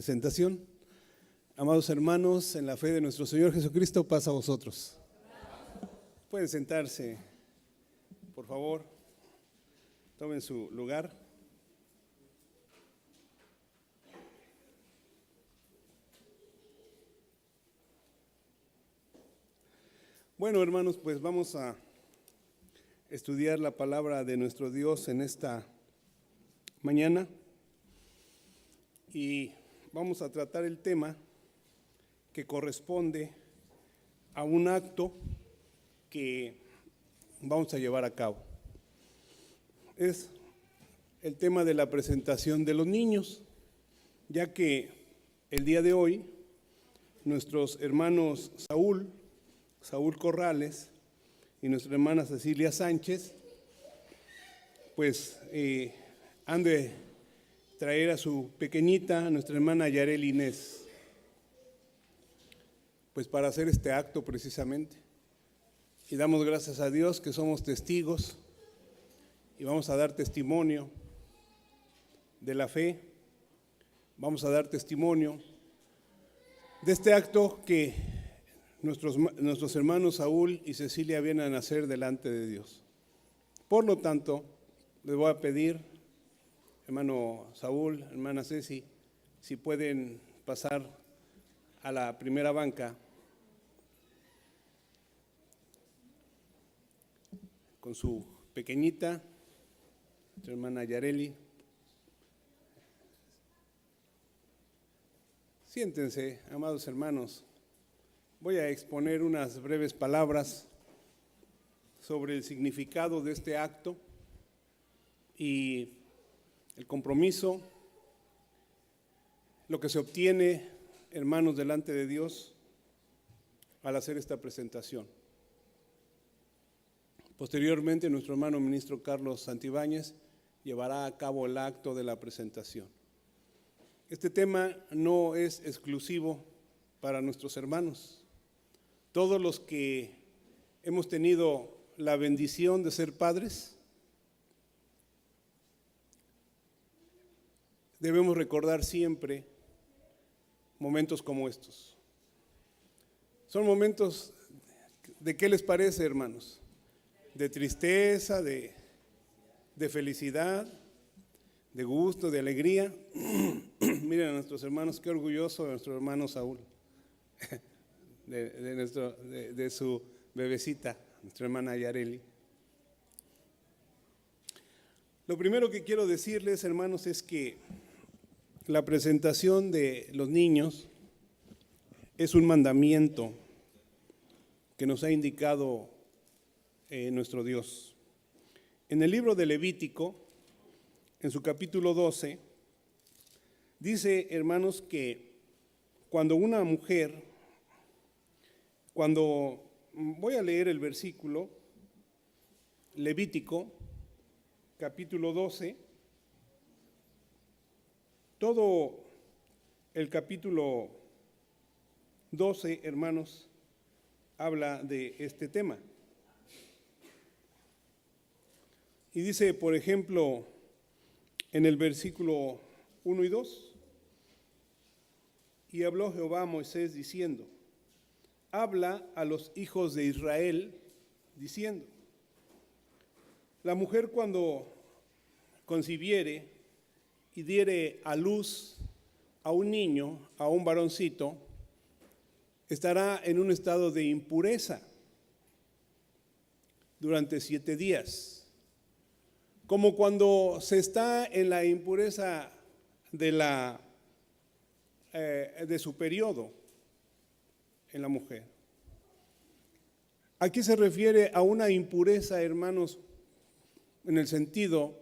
presentación. Amados hermanos, en la fe de nuestro Señor Jesucristo, paz a vosotros. Pueden sentarse, por favor. Tomen su lugar. Bueno, hermanos, pues vamos a estudiar la palabra de nuestro Dios en esta mañana y vamos a tratar el tema que corresponde a un acto que vamos a llevar a cabo. Es el tema de la presentación de los niños, ya que el día de hoy nuestros hermanos Saúl Corrales y nuestra hermana Cecilia Sánchez, pues han de traer a su pequeñita, a nuestra hermana Yareli Inés, pues para hacer este acto precisamente. Y damos gracias a Dios que somos testigos y vamos a dar testimonio de la fe, vamos a dar testimonio de este acto que nuestros hermanos Saúl y Cecilia vienen a hacer delante de Dios. Por lo tanto, les voy a pedir, hermano Saúl, hermana Ceci, si pueden pasar a la primera banca con su pequeñita, su hermana Yareli. Siéntense, amados hermanos. Voy a exponer unas breves palabras sobre el significado de este acto y el compromiso, lo que se obtiene, hermanos, delante de Dios al hacer esta presentación. Posteriormente, nuestro hermano ministro Carlos Santibáñez llevará a cabo el acto de la presentación. Este tema no es exclusivo para nuestros hermanos. Todos los que hemos tenido la bendición de ser padres, debemos recordar siempre momentos como estos. Son momentos, ¿de qué les parece, hermanos? De tristeza, de felicidad, de gusto, de alegría. Miren a nuestros hermanos, qué orgulloso de nuestro hermano Saúl, de su bebecita, nuestra hermana Yareli. Lo primero que quiero decirles, hermanos, es que la presentación de los niños es un mandamiento que nos ha indicado nuestro Dios. En el libro de Levítico, en su capítulo 12, dice, hermanos, que cuando una mujer, voy a leer el versículo, Levítico, capítulo 12, todo el capítulo 12, hermanos, habla de este tema. Y dice, por ejemplo, en el versículo 1 y 2, y habló Jehová a Moisés diciendo, habla a los hijos de Israel diciendo, la mujer cuando concibiere y diere a luz a un niño, a un varoncito, estará en un estado de impureza durante 7 días. Como cuando se está en la impureza de su periodo en la mujer. Aquí se refiere a una impureza, hermanos, en el sentido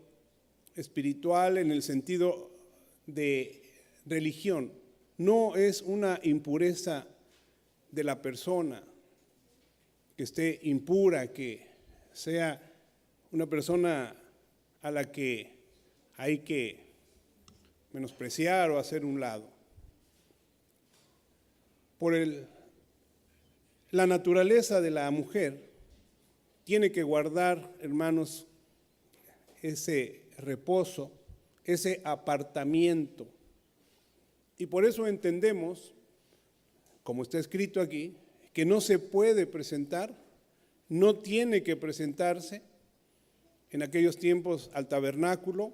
espiritual, en el sentido de religión. No es una impureza de la persona que esté impura, que sea una persona a la que hay que menospreciar o hacer un lado. Por la naturaleza de la mujer, tiene que guardar, hermanos, ese reposo, ese apartamiento Y por eso entendemos, como está escrito aquí, que no se puede presentar, no tiene que presentarse en aquellos tiempos al tabernáculo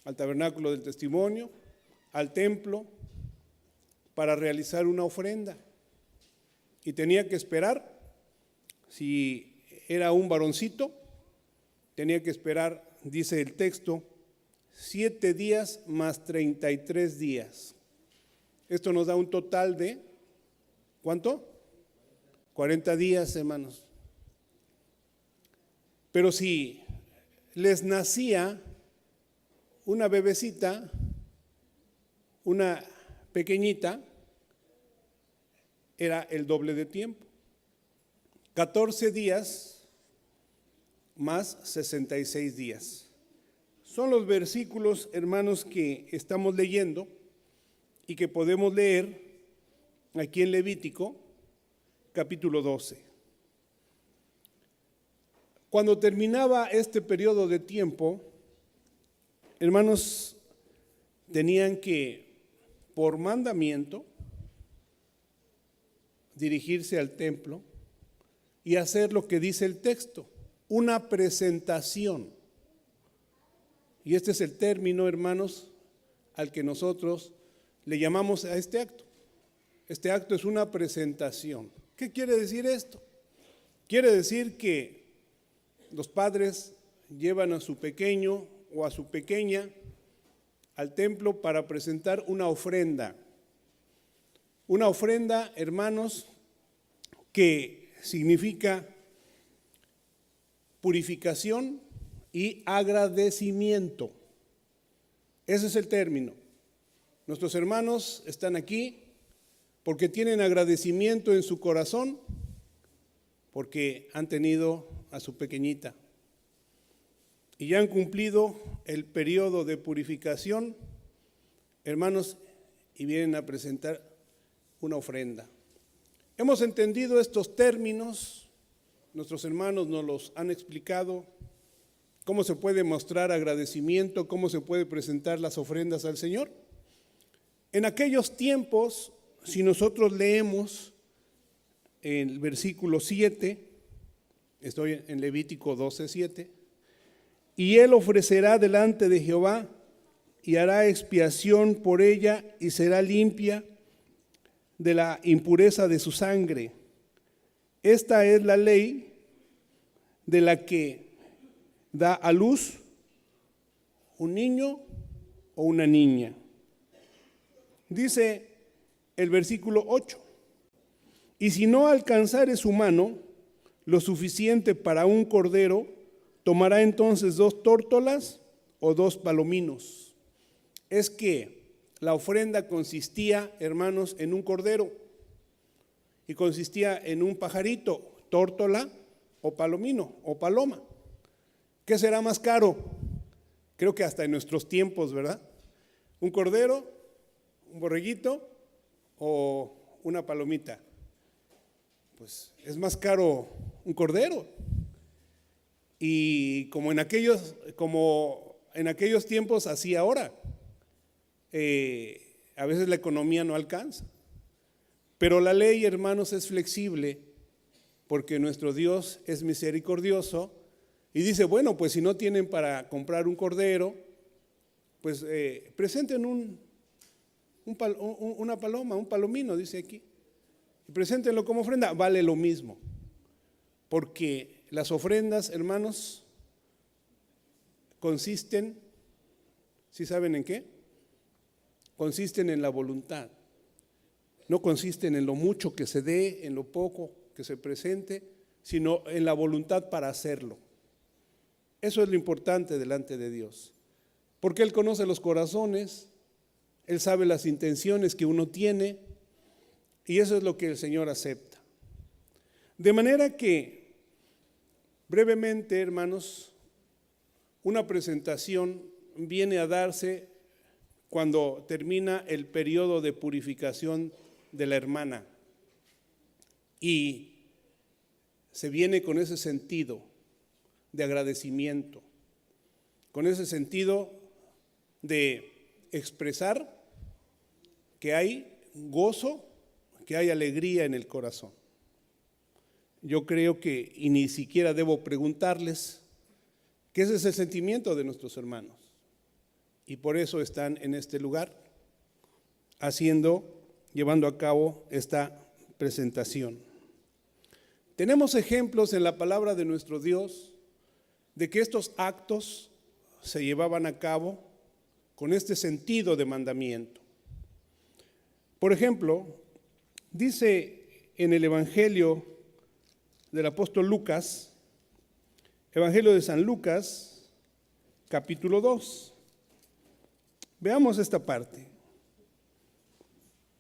del testimonio, al templo, para realizar una ofrenda. Y tenía que esperar, si era un varoncito, tenía que esperar, dice el texto, 7 días más 33 días. Esto nos da un total de, ¿cuánto? 40 días, hermanos. Pero si les nacía una bebecita, una pequeñita, era el doble de tiempo. 14 días más 66 días. Son los versículos, hermanos, que estamos leyendo y que podemos leer aquí en Levítico, capítulo 12. Cuando terminaba este periodo de tiempo, hermanos, tenían que, por mandamiento, dirigirse al templo y hacer lo que dice el texto, una presentación. Y este es el término, hermanos, al que nosotros le llamamos a este acto. Este acto es una presentación. ¿Qué quiere decir esto? Quiere decir que los padres llevan a su pequeño o a su pequeña al templo para presentar una ofrenda. Una ofrenda, hermanos, que significa purificación y agradecimiento. Ese es el término. Nuestros hermanos están aquí porque tienen agradecimiento en su corazón, porque han tenido a su pequeñita y ya han cumplido el periodo de purificación, hermanos, y vienen a presentar una ofrenda. Hemos entendido estos términos, nuestros hermanos nos los han explicado, cómo se puede mostrar agradecimiento, cómo se puede presentar las ofrendas al Señor. En aquellos tiempos, si nosotros leemos el versículo 7, estoy en Levítico 12:7, y él ofrecerá delante de Jehová y hará expiación por ella y será limpia de la impureza de su sangre. Esta es la ley de la que da a luz un niño o una niña. Dice el versículo 8, y si no alcanzare su mano lo suficiente para un cordero, tomará entonces 2 tórtolas o 2 palominos. Es que la ofrenda consistía, hermanos, en un cordero y consistía en un pajarito, tórtola o palomino o paloma. ¿Qué será más caro? Creo que hasta en nuestros tiempos, ¿verdad? ¿Un cordero, un borreguito o una palomita? Pues es más caro un cordero. Y como en aquellos tiempos, así ahora. A veces la economía no alcanza. Pero la ley, hermanos, es flexible porque nuestro Dios es misericordioso y dice, bueno, pues si no tienen para comprar un cordero, pues presenten una paloma, un palomino, dice aquí. Y preséntenlo como ofrenda, vale lo mismo. Porque las ofrendas, hermanos, consisten, ¿sí saben en qué? Consisten en la voluntad. No consisten en lo mucho que se dé, en lo poco que se presente, sino en la voluntad para hacerlo. Eso es lo importante delante de Dios. Porque Él conoce los corazones, Él sabe las intenciones que uno tiene, y eso es lo que el Señor acepta. De manera que, brevemente, hermanos, una presentación viene a darse cuando termina el periodo de purificación de la hermana. Y se viene con ese sentido de agradecimiento, con ese sentido de expresar que hay gozo, que hay alegría en el corazón. Yo creo que, y ni siquiera debo preguntarles, que ese es el sentimiento de nuestros hermanos. Y por eso están en este lugar, llevando a cabo esta presentación. Tenemos ejemplos en la palabra de nuestro Dios de que estos actos se llevaban a cabo con este sentido de mandamiento. Por ejemplo, dice en el Evangelio del apóstol Lucas, Evangelio de San Lucas, capítulo 2. Veamos esta parte.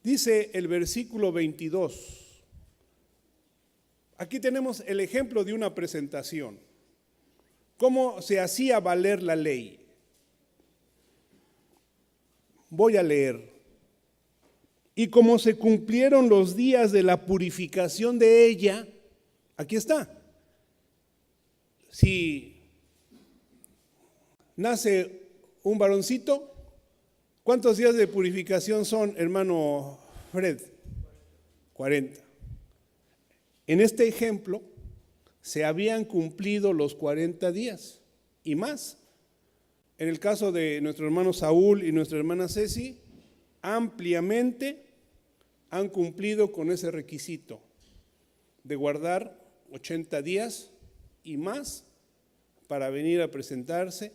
Dice el versículo 22. Aquí tenemos el ejemplo de una presentación. ¿Cómo se hacía valer la ley? Voy a leer. Y como se cumplieron los días de la purificación de ella, aquí está. Si nace un varoncito, ¿cuántos días de purificación son, hermano Fred? 40. En este ejemplo, se habían cumplido los 40 días y más. En el caso de nuestro hermano Saúl y nuestra hermana Ceci, ampliamente han cumplido con ese requisito de guardar 80 días y más para venir a presentarse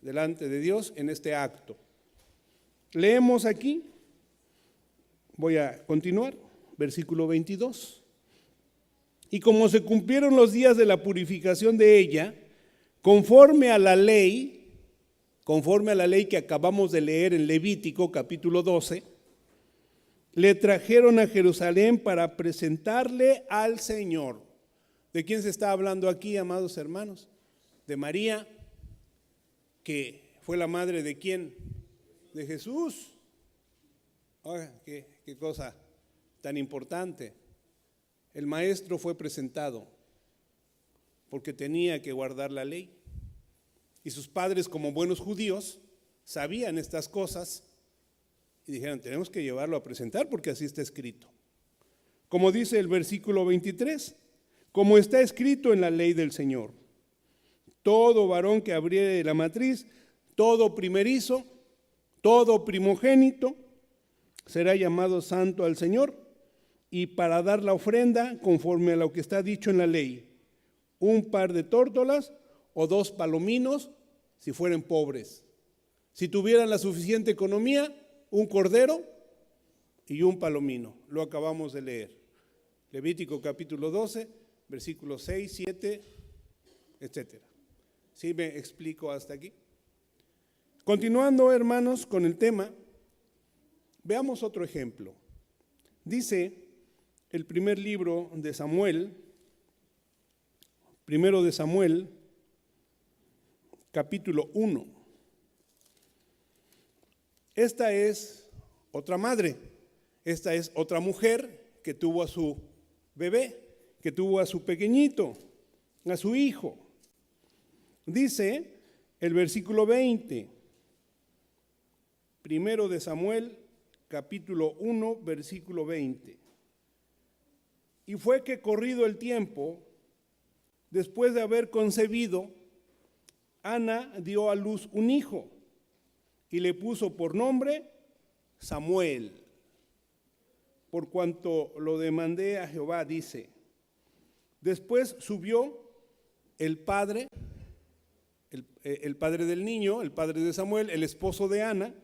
delante de Dios en este acto. Leemos aquí, voy a continuar, versículo 22. Y como se cumplieron los días de la purificación de ella, conforme a la ley que acabamos de leer en Levítico capítulo 12, le trajeron a Jerusalén para presentarle al Señor. ¿De quién se está hablando aquí, amados hermanos? De María, que fue la madre de ¿quién? De Jesús. Oiga, qué cosa tan importante. El maestro fue presentado porque tenía que guardar la ley. Y sus padres, como buenos judíos, sabían estas cosas y dijeron, tenemos que llevarlo a presentar porque así está escrito. Como dice el versículo 23, como está escrito en la ley del Señor, todo varón que abriere la matriz, todo primerizo, todo primogénito, será llamado santo al Señor, y para dar la ofrenda, conforme a lo que está dicho en la ley, un par de tórtolas o 2 palominos, si fueren pobres. Si tuvieran la suficiente economía, un cordero y un palomino. Lo acabamos de leer. Levítico capítulo 12, versículos 6, 7, etcétera. ¿Sí me explico hasta aquí? Continuando, hermanos, con el tema, veamos otro ejemplo. Dice el primer libro de Samuel, primero de Samuel, capítulo 1. Esta es otra madre, esta es otra mujer que tuvo a su bebé, que tuvo a su pequeñito, a su hijo. Dice el versículo 20, primero de Samuel, capítulo 1, versículo 20. Y fue que corrido el tiempo, después de haber concebido, Ana dio a luz un hijo y le puso por nombre Samuel, por cuanto lo demandé a Jehová, dice. Después subió el padre del niño, el padre de Samuel, el esposo de Ana,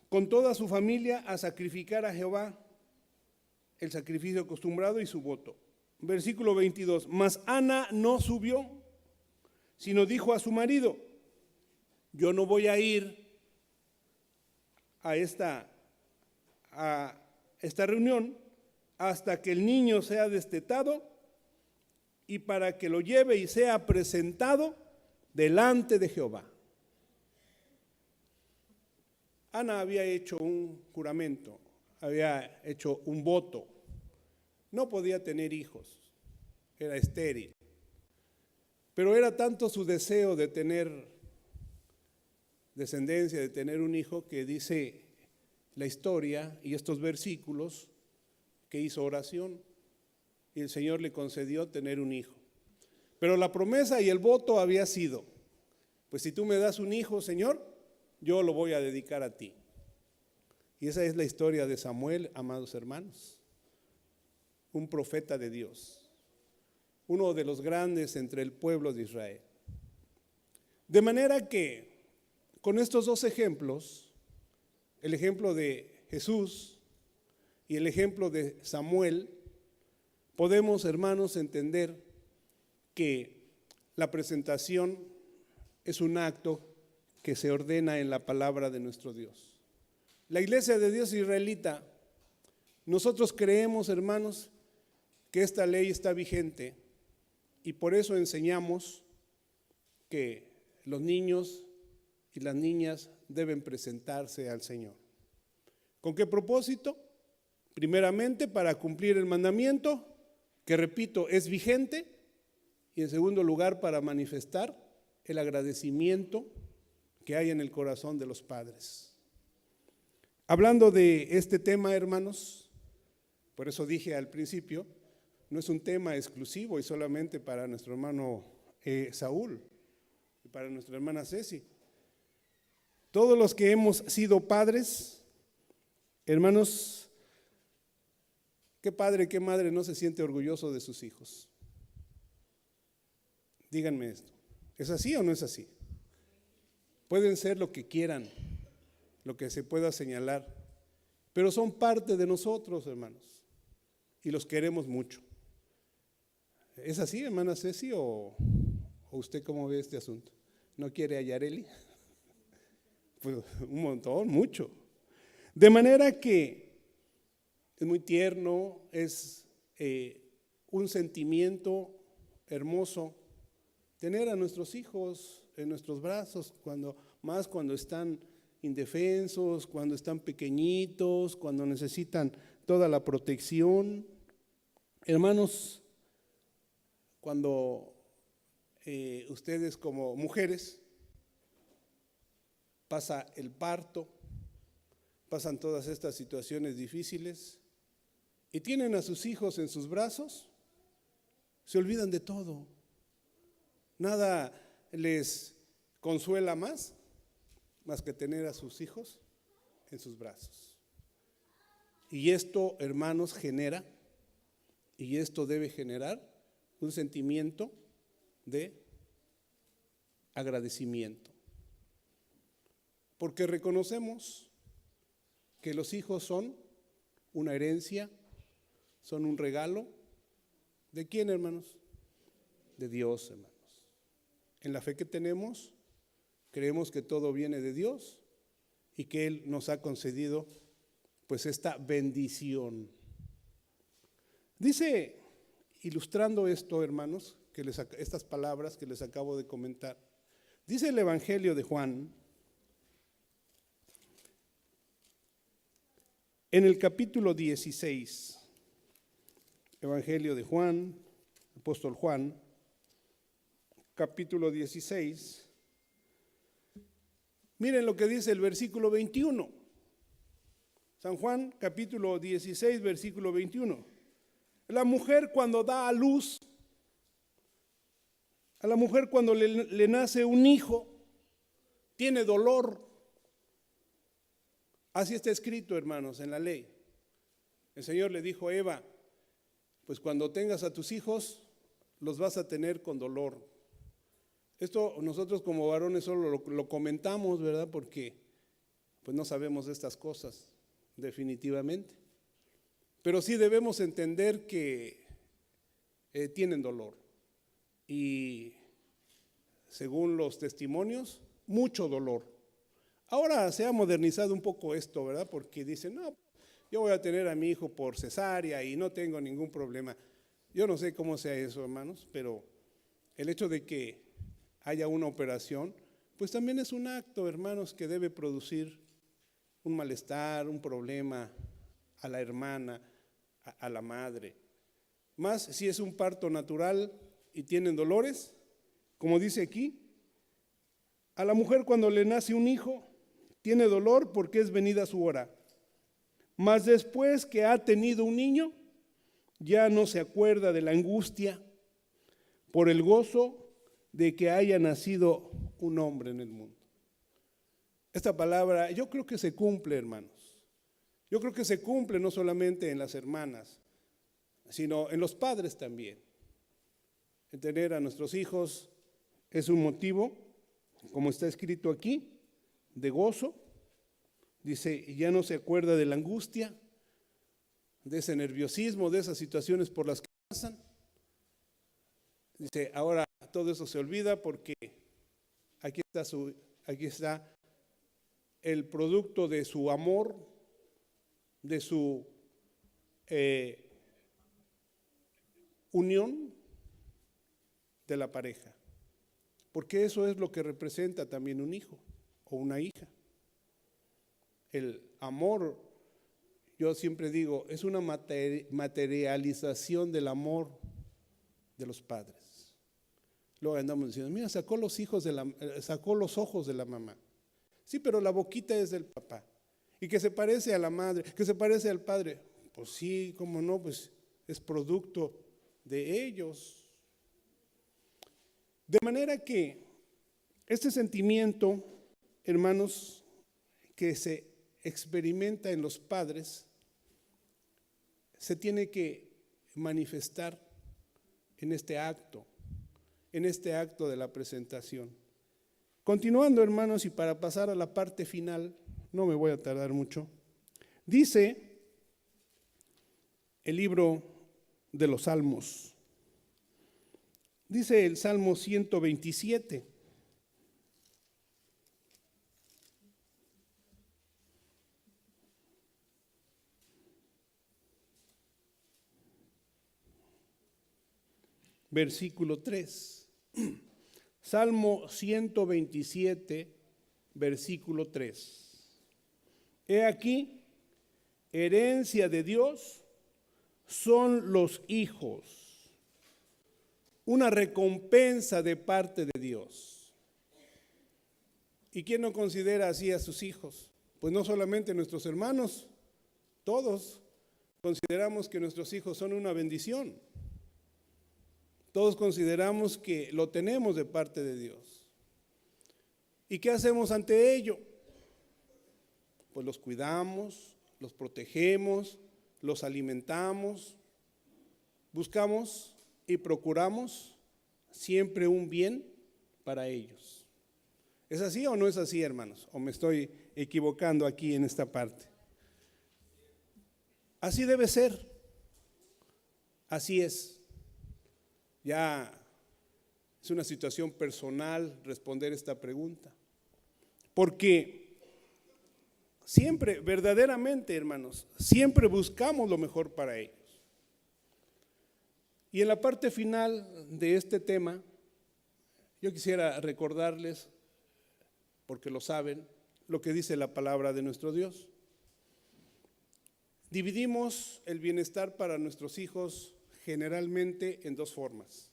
con toda su familia a sacrificar a Jehová el sacrificio acostumbrado y su voto. Versículo 22, mas Ana no subió, sino dijo a su marido, yo no voy a ir a esta reunión hasta que el niño sea destetado y para que lo lleve y sea presentado delante de Jehová. Ana había hecho un juramento, había hecho un voto. No podía tener hijos, era estéril. Pero era tanto su deseo de tener descendencia, de tener un hijo, que dice la historia y estos versículos que hizo oración y el Señor le concedió tener un hijo. Pero la promesa y el voto había sido, pues si tú me das un hijo, Señor, yo lo voy a dedicar a ti. Y esa es la historia de Samuel, amados hermanos, un profeta de Dios, uno de los grandes entre el pueblo de Israel. De manera que con estos dos ejemplos, el ejemplo de Jesús y el ejemplo de Samuel, podemos, hermanos, entender que la presentación es un acto que se ordena en la palabra de nuestro Dios. La iglesia de Dios israelita, nosotros creemos, hermanos, que esta ley está vigente y por eso enseñamos que los niños y las niñas deben presentarse al Señor. ¿Con qué propósito? Primeramente, para cumplir el mandamiento, que repito, es vigente, y en segundo lugar, para manifestar el agradecimiento que hay en el corazón de los padres. Hablando de este tema, hermanos, por eso dije al principio, no es un tema exclusivo y solamente para nuestro hermano Saúl y para nuestra hermana Ceci. Todos los que hemos sido padres, hermanos, ¿qué padre, qué madre no se siente orgulloso de sus hijos? Díganme esto, ¿es así o no es así? Pueden ser lo que quieran, lo que se pueda señalar, pero son parte de nosotros, hermanos, y los queremos mucho. ¿Es así, hermana Ceci, o usted cómo ve este asunto? ¿No quiere a Yareli? Pues un montón, mucho. De manera que es muy tierno, es un sentimiento hermoso tener a nuestros hijos en nuestros brazos, cuando están indefensos, cuando están pequeñitos, cuando necesitan toda la protección. Hermanos, cuando ustedes como mujeres pasa el parto, pasan todas estas situaciones difíciles y tienen a sus hijos en sus brazos, se olvidan de todo. Nada les consuela más que tener a sus hijos en sus brazos. Y esto, hermanos, genera, y esto debe generar un sentimiento de agradecimiento. Porque reconocemos que los hijos son una herencia, son un regalo. ¿De quién, hermanos? De Dios, hermanos. En la fe que tenemos, creemos que todo viene de Dios y que Él nos ha concedido pues esta bendición. Dice, ilustrando esto, hermanos, estas palabras que les acabo de comentar, dice el Evangelio de Juan, en el capítulo 16, Evangelio de Juan, apóstol Juan, capítulo 16, miren lo que dice el versículo 21. San Juan, capítulo 16, versículo 21. La mujer cuando da a luz, a la mujer cuando le nace un hijo, tiene dolor. Así está escrito, hermanos, en la ley. El Señor le dijo a Eva, pues cuando tengas a tus hijos, los vas a tener con dolor. Esto nosotros como varones solo lo comentamos, ¿verdad? Porque pues no sabemos de estas cosas, definitivamente. Pero sí debemos entender que tienen dolor. Y según los testimonios, mucho dolor. Ahora se ha modernizado un poco esto, ¿verdad? Porque dicen, no, yo voy a tener a mi hijo por cesárea y no tengo ningún problema. Yo no sé cómo sea eso, hermanos, pero el hecho de que haya una operación, pues también es un acto, hermanos, que debe producir un malestar, un problema a la hermana, a la madre. Más si es un parto natural y tienen dolores, como dice aquí, A la mujer cuando le nace un hijo, tiene dolor porque es venida su hora. Mas después que ha tenido un niño, ya no se acuerda de la angustia por el gozo de que haya nacido un hombre en el mundo. Esta palabra yo creo que se cumple, hermanos. Yo creo que se cumple no solamente en las hermanas, sino en los padres también. El tener a nuestros hijos es un motivo, como está escrito aquí, de gozo. Dice, ya no se acuerda de la angustia, de ese nerviosismo, de esas situaciones por las que pasan. Dice, ahora todo eso se olvida porque aquí está el producto de su amor, de su unión de la pareja. Porque eso es lo que representa también un hijo o una hija. El amor, yo siempre digo, es una materialización del amor de los padres. Luego andamos diciendo, mira, sacó los ojos de la mamá. Sí, pero la boquita es del papá. Y que se parece a la madre, que se parece al padre. Pues sí, cómo no, pues es producto de ellos. De manera que este sentimiento, hermanos, que se experimenta en los padres, se tiene que manifestar en este acto de la presentación. Continuando, hermanos, y para pasar a la parte final, no me voy a tardar mucho, dice el libro de los Salmos, dice el Salmo 127, versículo 3. Salmo 127, versículo 3. He aquí, herencia de Dios son los hijos, una recompensa de parte de Dios. ¿Y quién no considera así a sus hijos? Pues no solamente nuestros hermanos, todos consideramos que nuestros hijos son una bendición. Todos consideramos que lo tenemos de parte de Dios. ¿Y qué hacemos ante ello? Pues los cuidamos, los protegemos, los alimentamos, buscamos y procuramos siempre un bien para ellos. ¿Es así o no es así, hermanos? ¿O me estoy equivocando aquí en esta parte? Así debe ser. Así es. Ya es una situación personal responder esta pregunta. Porque siempre, verdaderamente, hermanos, siempre buscamos lo mejor para ellos. Y en la parte final de este tema, yo quisiera recordarles, porque lo saben, lo que dice la palabra de nuestro Dios. Dividimos el bienestar para nuestros hijos generalmente en dos formas.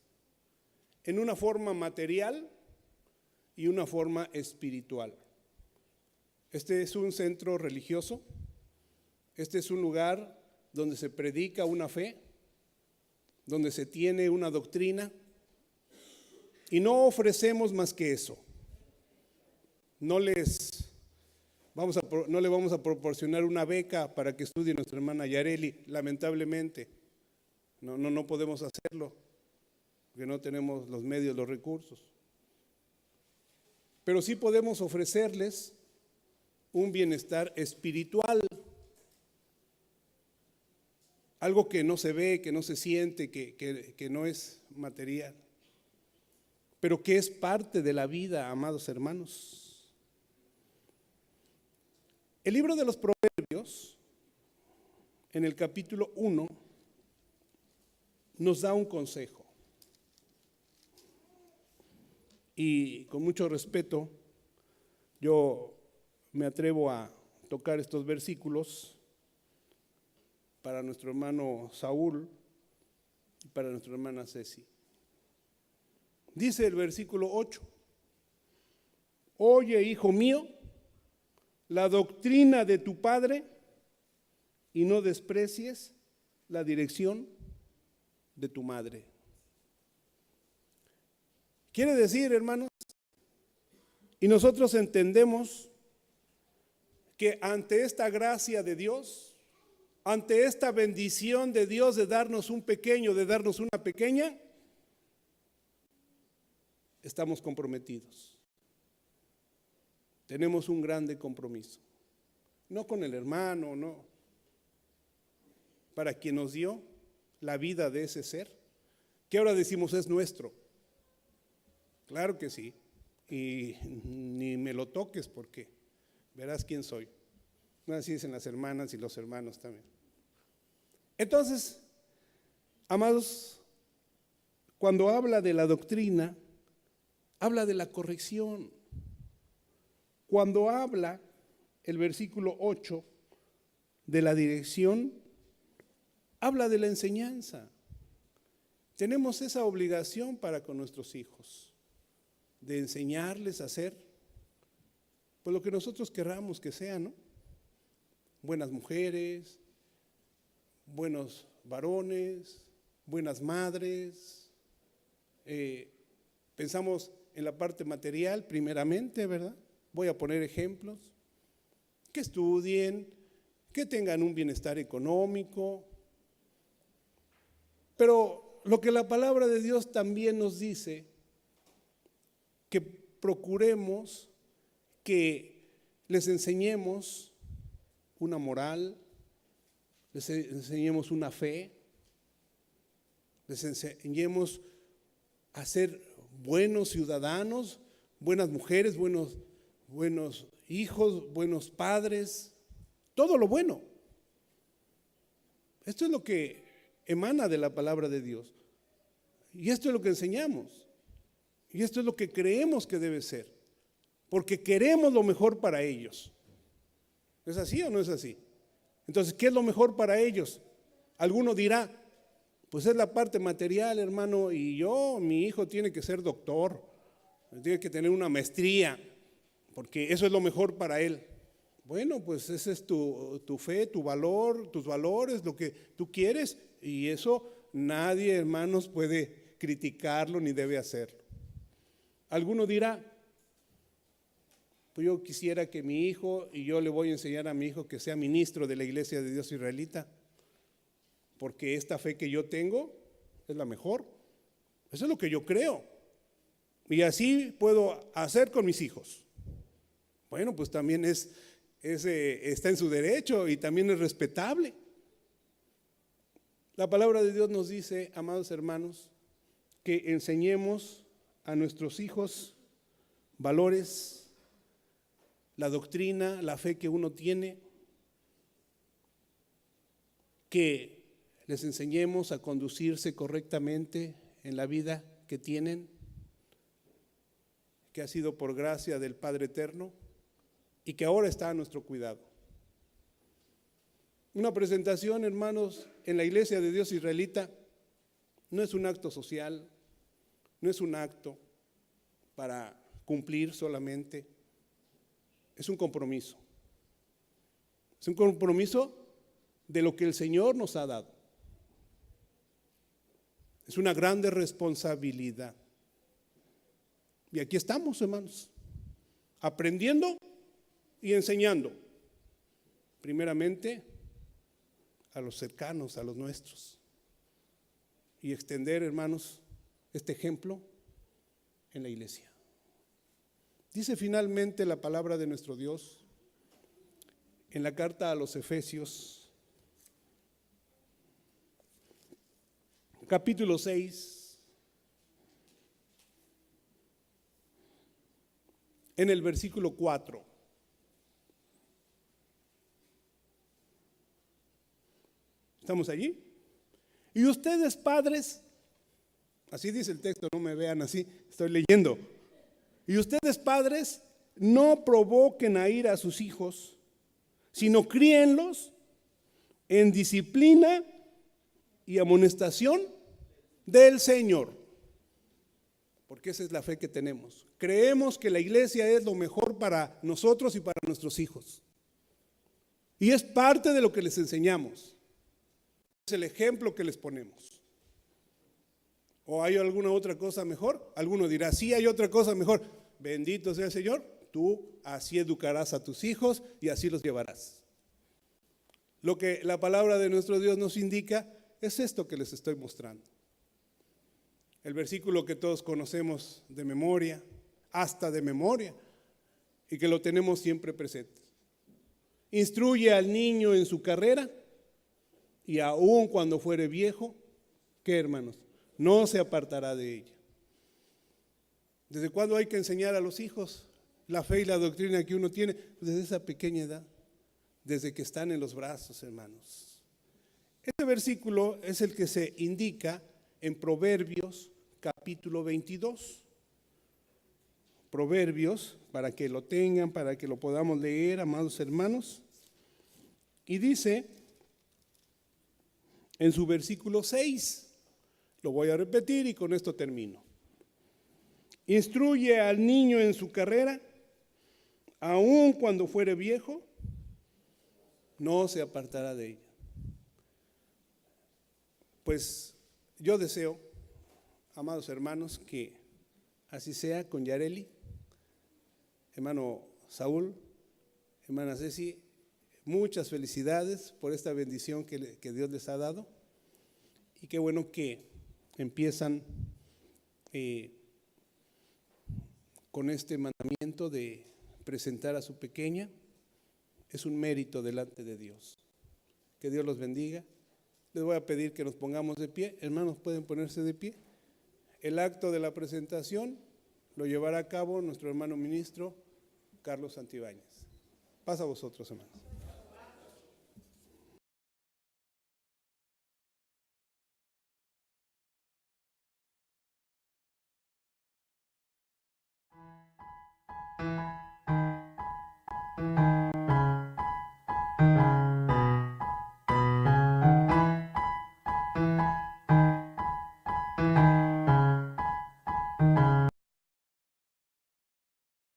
En una forma material y una forma espiritual. Este es un centro religioso, este es un lugar donde se predica una fe, donde se tiene una doctrina y no ofrecemos más que eso. No le vamos a proporcionar una beca para que estudie nuestra hermana Yareli, lamentablemente. No podemos hacerlo, porque no tenemos los medios, los recursos. Pero sí podemos ofrecerles un bienestar espiritual, algo que no se ve, que no se siente, que no es material, pero que es parte de la vida, amados hermanos. El libro de los Proverbios, en el capítulo 1, nos da un consejo. Y con mucho respeto, yo me atrevo a tocar estos versículos para nuestro hermano Saúl y para nuestra hermana Ceci. Dice el versículo 8: Oye, hijo mío, la doctrina de tu padre y no desprecies la dirección de tu madre. Quiere decir, hermanos, y nosotros entendemos que ante esta gracia de Dios, ante esta bendición de Dios de darnos un pequeño, de darnos una pequeña, estamos comprometidos. Tenemos un grande compromiso. No con el hermano, no. Para quien nos dio la vida de ese ser, que ahora decimos es nuestro. Claro que sí. Y ni me lo toques porque verás quién soy. Así dicen las hermanas y los hermanos también. Entonces, amados, cuando habla de la doctrina, habla de la corrección. Cuando habla el versículo 8 de la dirección, habla de la enseñanza. Tenemos esa obligación para con nuestros hijos, de enseñarles a hacer pues lo que nosotros querramos que sean, ¿no? Buenas mujeres, buenos varones, buenas madres. Pensamos en la parte material primeramente, ¿verdad? Voy a poner ejemplos. Que estudien, que tengan un bienestar económico. Pero lo que la palabra de Dios también nos dice, que procuremos que les enseñemos una moral, les enseñemos una fe, les enseñemos a ser buenos ciudadanos, buenas mujeres, buenos hijos, buenos padres, todo lo bueno. Esto es lo que emana de la palabra de Dios. Y esto es lo que enseñamos. Y esto es lo que creemos que debe ser. Porque queremos lo mejor para ellos. ¿Es así o no es así? Entonces, ¿qué es lo mejor para ellos? Alguno dirá, pues es la parte material, hermano, y mi hijo tiene que ser doctor, tiene que tener una maestría, porque eso es lo mejor para él. Bueno, pues ese es tu fe, tu valor, tus valores, lo que tú quieres, y eso nadie, hermanos, puede criticarlo ni debe hacerlo. Alguno dirá, pues yo quisiera que mi hijo, y yo le voy a enseñar a mi hijo que sea ministro de la Iglesia de Dios Israelita, porque esta fe que yo tengo es la mejor. Eso es lo que yo creo. Y así puedo hacer con mis hijos. Bueno, pues también está en su derecho y también es respetable. La palabra de Dios nos dice, amados hermanos, que enseñemos a nuestros hijos valores, la doctrina, la fe que uno tiene, que les enseñemos a conducirse correctamente en la vida que tienen, que ha sido por gracia del Padre Eterno y que ahora está a nuestro cuidado. Una presentación, hermanos, en la Iglesia de Dios Israelita no es un acto social, no es un acto para cumplir solamente, es un compromiso. Es un compromiso de lo que el Señor nos ha dado. Es una grande responsabilidad. Y aquí estamos, hermanos, aprendiendo y enseñando. Primeramente a los cercanos, a los nuestros. Y extender, hermanos, este ejemplo en la iglesia. Dice finalmente la palabra de nuestro Dios en la carta a los Efesios, capítulo 6, en el versículo 4. ¿Estamos allí? Y ustedes, padres, así dice el texto, no me vean así, estoy leyendo. Y ustedes, padres, no provoquen a ira a sus hijos, sino críenlos en disciplina y amonestación del Señor. porque esa es la fe que tenemos. Creemos que la iglesia es lo mejor para nosotros y para nuestros hijos. Y es parte de lo que les enseñamos. Es el ejemplo que les ponemos. ¿O hay alguna otra cosa mejor? Alguno dirá, sí, hay otra cosa mejor. Bendito sea el Señor, tú así educarás a tus hijos y así los llevarás. Lo que la palabra de nuestro Dios nos indica es esto que les estoy mostrando. El versículo que todos conocemos de memoria, hasta de memoria, y que lo tenemos siempre presente. Instruye al niño en su carrera, y aun cuando fuere viejo, ¿qué, hermanos? No se apartará de ella. ¿Desde cuándo hay que enseñar a los hijos la fe y la doctrina que uno tiene? Pues desde esa pequeña edad, desde que están en los brazos, hermanos. Este versículo es el que se indica en Proverbios capítulo 22. Proverbios, para que lo tengan, para que lo podamos leer, amados hermanos. Y dice en su versículo 6, lo voy a repetir y con esto termino. Instruye al niño en su carrera, aun cuando fuere viejo, no se apartará de ella. Pues yo deseo, amados hermanos, que así sea con Yareli, hermano Saúl, hermana Ceci, muchas felicidades por esta bendición que Dios les ha dado. Y qué bueno que empiezan con este mandamiento de presentar a su pequeña. Es un mérito delante de Dios. Que Dios los bendiga. Les voy a pedir que nos pongamos de pie. Hermanos, ¿pueden ponerse de pie? El acto de la presentación lo llevará a cabo nuestro hermano ministro Carlos Santibáñez. Pasa a vosotros, hermanos.